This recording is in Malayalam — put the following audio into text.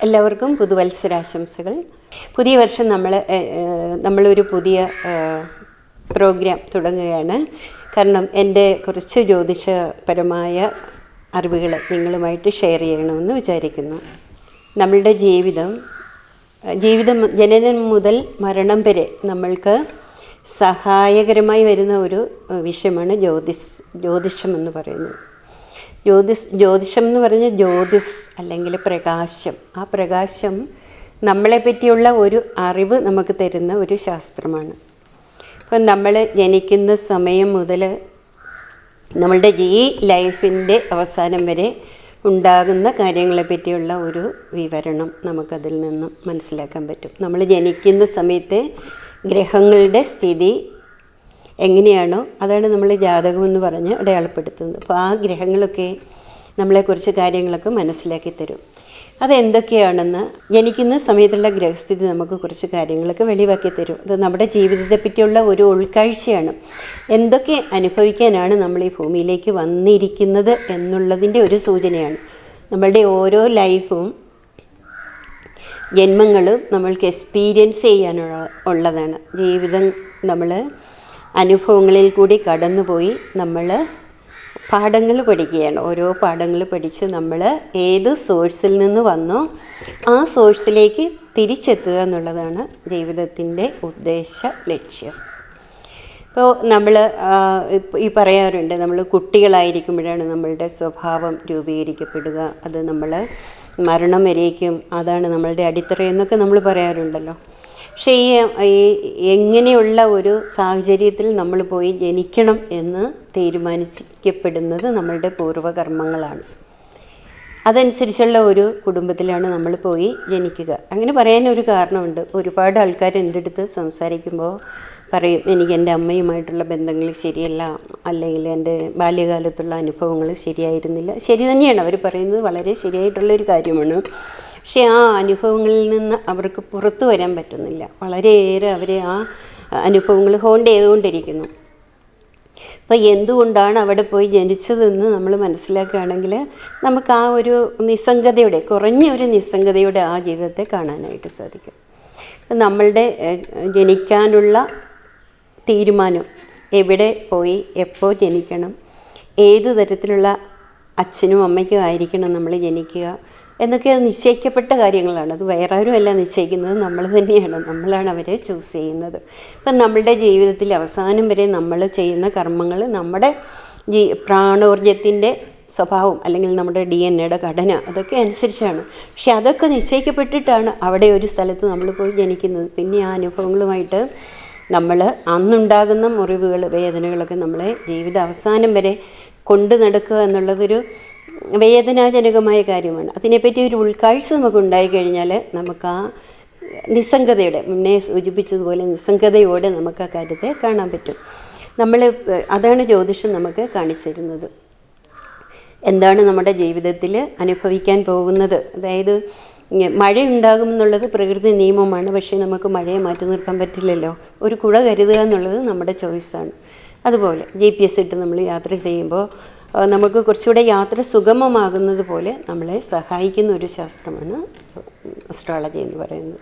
എല്ലാവർക്കും പുതുവത്സരാശംസകൾ. പുതിയ വർഷം നമ്മളൊരു പുതിയ പ്രോഗ്രാം തുടങ്ങുകയാണ്. കാരണം എൻ്റെ കുറച്ച് ജ്യോതിഷപരമായ അറിവുകൾ നിങ്ങളുമായിട്ട് ഷെയർ ചെയ്യണമെന്ന് വിചാരിക്കുന്നു. നമ്മളുടെ ജീവിതം ജനനം മുതൽ മരണം വരെ നമ്മൾക്ക് സഹായകരമായി വരുന്ന ഒരു വിഷയമാണ് ജ്യോതിഷം എന്ന് പറയുന്നത്. ജ്യോതിഷം എന്ന് പറഞ്ഞാൽ ജ്യോതിസ് അല്ലെങ്കിൽ പ്രകാശം. ആ പ്രകാശം നമ്മളെ പറ്റിയുള്ള ഒരു അറിവ് നമുക്ക് തരുന്ന ഒരു ശാസ്ത്രമാണ്. അപ്പം നമ്മൾ ജനിക്കുന്ന സമയം മുതൽ നമ്മളുടെ ഈ ലൈഫിൻ്റെ അവസാനം വരെ ഉണ്ടാകുന്ന കാര്യങ്ങളെ പറ്റിയുള്ള ഒരു വിവരണം നമുക്കതിൽ നിന്നും മനസ്സിലാക്കാൻ പറ്റും. നമ്മൾ ജനിക്കുന്ന സമയത്തെ ഗ്രഹങ്ങളുടെ സ്ഥിതി എങ്ങനെയാണോ അതാണ് നമ്മൾ ജാതകമെന്ന് പറഞ്ഞ് അടയാളപ്പെടുത്തുന്നത്. അപ്പോൾ ആ ഗ്രഹങ്ങളൊക്കെ നമ്മളെക്കുറിച്ച് കാര്യങ്ങളൊക്കെ മനസ്സിലാക്കി തരും. അതെന്തൊക്കെയാണെന്ന് ജനിക്കുന്ന സമയത്തുള്ള ഗ്രഹസ്ഥിതി നമുക്ക് കുറച്ച് കാര്യങ്ങളൊക്കെ വെളിവാക്കി തരും. അത് നമ്മുടെ ജീവിതത്തെ പറ്റിയുള്ള ഒരു ഉൾക്കാഴ്ചയാണ്. എന്തൊക്കെ അനുഭവിക്കാനാണ് നമ്മൾ ഈ ഭൂമിയിലേക്ക് വന്നിരിക്കുന്നത് എന്നുള്ളതിൻ്റെ ഒരു സൂചനയാണ്. നമ്മളുടെ ഓരോ ലൈഫും ജന്മങ്ങളും നമ്മൾക്ക് എക്സ്പീരിയൻസ് ചെയ്യാനുള്ളതാണ്. ജീവിതം നമ്മൾ അനുഭവങ്ങളിൽ കൂടി കടന്നുപോയി നമ്മൾ പാഠങ്ങൾ പഠിക്കുകയാണ്. ഓരോ പാഠങ്ങൾ പഠിച്ച് നമ്മൾ ഏത് സോഴ്സിൽ നിന്ന് വന്നോ ആ സോഴ്സിലേക്ക് തിരിച്ചെത്തുക എന്നുള്ളതാണ് ജീവിതത്തിൻ്റെ ഉദ്ദേശ ലക്ഷ്യം. ഇപ്പോൾ നമ്മൾ ഈ പറയാറുണ്ട്, നമ്മൾ കുട്ടികളായിരിക്കുമ്പോഴാണ് നമ്മളുടെ സ്വഭാവം രൂപീകരിക്കപ്പെടുക. അത് നമ്മൾ മരണം വരേക്കും അതാണ് നമ്മളുടെ അടിത്തറയെന്നൊക്കെ നമ്മൾ പറയാറുണ്ടല്ലോ. പക്ഷേ ഈ എങ്ങനെയുള്ള ഒരു സാഹചര്യത്തിൽ നമ്മൾ പോയി ജനിക്കണം എന്ന് തീരുമാനിക്കപ്പെടുന്നത് നമ്മളുടെ പൂർവ്വകർമ്മങ്ങളാണ്. അതനുസരിച്ചുള്ള ഒരു കുടുംബത്തിലാണ് നമ്മൾ പോയി ജനിക്കുക. അങ്ങനെ പറയാനൊരു കാരണമുണ്ട്. ഒരുപാട് ആൾക്കാർ എൻ്റെ അടുത്ത് സംസാരിക്കുമ്പോൾ പറയും, എനിക്ക് എൻ്റെ അമ്മയുമായിട്ടുള്ള ബന്ധങ്ങൾ ശരിയല്ല, അല്ലെങ്കിൽ എൻ്റെ ബാല്യകാലത്തുള്ള അനുഭവങ്ങൾ ശരിയായിരുന്നില്ല. ശരി തന്നെയാണ്, അവർ പറയുന്നത് വളരെ ശരിയായിട്ടുള്ളൊരു കാര്യമാണ്. പക്ഷേ ആ അനുഭവങ്ങളിൽ നിന്ന് അവർക്ക് പുറത്തു വരാൻ പറ്റുന്നില്ല. വളരെയേറെ അവരെ ആ അനുഭവങ്ങൾ ഹോണ്ട് ചെയ്തുകൊണ്ടിരിക്കുന്നു. അപ്പോൾ എന്തുകൊണ്ടാണ് അവിടെ പോയി ജനിച്ചതെന്ന് നമ്മൾ മനസ്സിലാക്കുകയാണെങ്കിൽ നമുക്ക് ആ ഒരു നിസ്സംഗതയോടെ, കുറഞ്ഞ ഒരു നിസ്സംഗതയോടെ ആ ജീവിതത്തെ കാണാനായിട്ട് സാധിക്കും. നമ്മളുടെ ജനിക്കാനുള്ള തീരുമാനം, എവിടെ പോയി എപ്പോൾ ജനിക്കണം, ഏത് തരത്തിലുള്ള അച്ഛനും അമ്മയ്ക്കും ആയിരിക്കണം നമ്മൾ ജനിക്കുക എന്നൊക്കെ നിശ്ചയിക്കപ്പെട്ട കാര്യങ്ങളാണ്. അത് വേറെ ആരുമല്ല നിശ്ചയിക്കുന്നത്, നമ്മൾ തന്നെയാണ്. നമ്മളാണ് അവരെ ചൂസ് ചെയ്യുന്നത്. അപ്പം നമ്മളുടെ ജീവിതത്തിൽ അവസാനം വരെ നമ്മൾ ചെയ്യുന്ന കർമ്മങ്ങൾ നമ്മുടെ പ്രാണോർജ്ജത്തിൻ്റെ സ്വഭാവം അല്ലെങ്കിൽ നമ്മുടെ DNA ഘടന അതൊക്കെ അനുസരിച്ചാണ്. പക്ഷെ അതൊക്കെ നിശ്ചയിക്കപ്പെട്ടിട്ടാണ് അവിടെ ഒരു സ്ഥലത്ത് നമ്മൾ പോയി ജനിക്കുന്നത്. പിന്നെ ആ അനുഭവങ്ങളുമായിട്ട് നമ്മൾ അന്നുണ്ടാകുന്ന മുറിവുകൾ, വേദനകളൊക്കെ നമ്മളെ ജീവിത അവസാനം വരെ കൊണ്ടു നടക്കുക എന്നുള്ളതൊരു വേദനാജനകമായ കാര്യമാണ്. അതിനെപ്പറ്റി ഒരു ഉൾക്കാഴ്ച നമുക്ക് ഉണ്ടായിക്കഴിഞ്ഞാൽ നമുക്ക് ആ നിസ്സംഗതയോടെ, മുന്നേ സൂചിപ്പിച്ചതുപോലെ നിസ്സംഗതയോടെ നമുക്ക് ആ കാര്യത്തെ കാണാൻ പറ്റും. അതാണ് ജ്യോതിഷം നമുക്ക് കാണിച്ചു തരുന്നത്. എന്താണ് നമ്മുടെ ജീവിതത്തിൽ അനുഭവിക്കാൻ പോകുന്നത്. അതായത് മഴയുണ്ടാകും എന്നുള്ളത് പ്രകൃതി നിയമമാണ്. പക്ഷേ നമുക്ക് മഴയെ മാറ്റി നിർത്താൻ പറ്റില്ലല്ലോ. ഒരു കുട കരുതുക എന്നുള്ളത് നമ്മുടെ ചോയ്സാണ്. അതുപോലെ GPS ഇട്ട് നമ്മൾ യാത്ര ചെയ്യുമ്പോൾ നമുക്ക് കുറച്ചുകൂടെ യാത്ര സുഗമമാകുന്നത് പോലെ നമ്മളെ സഹായിക്കുന്ന ഒരു ശാസ്ത്രമാണ് അസ്ട്രോളജി എന്ന് പറയുന്നത്.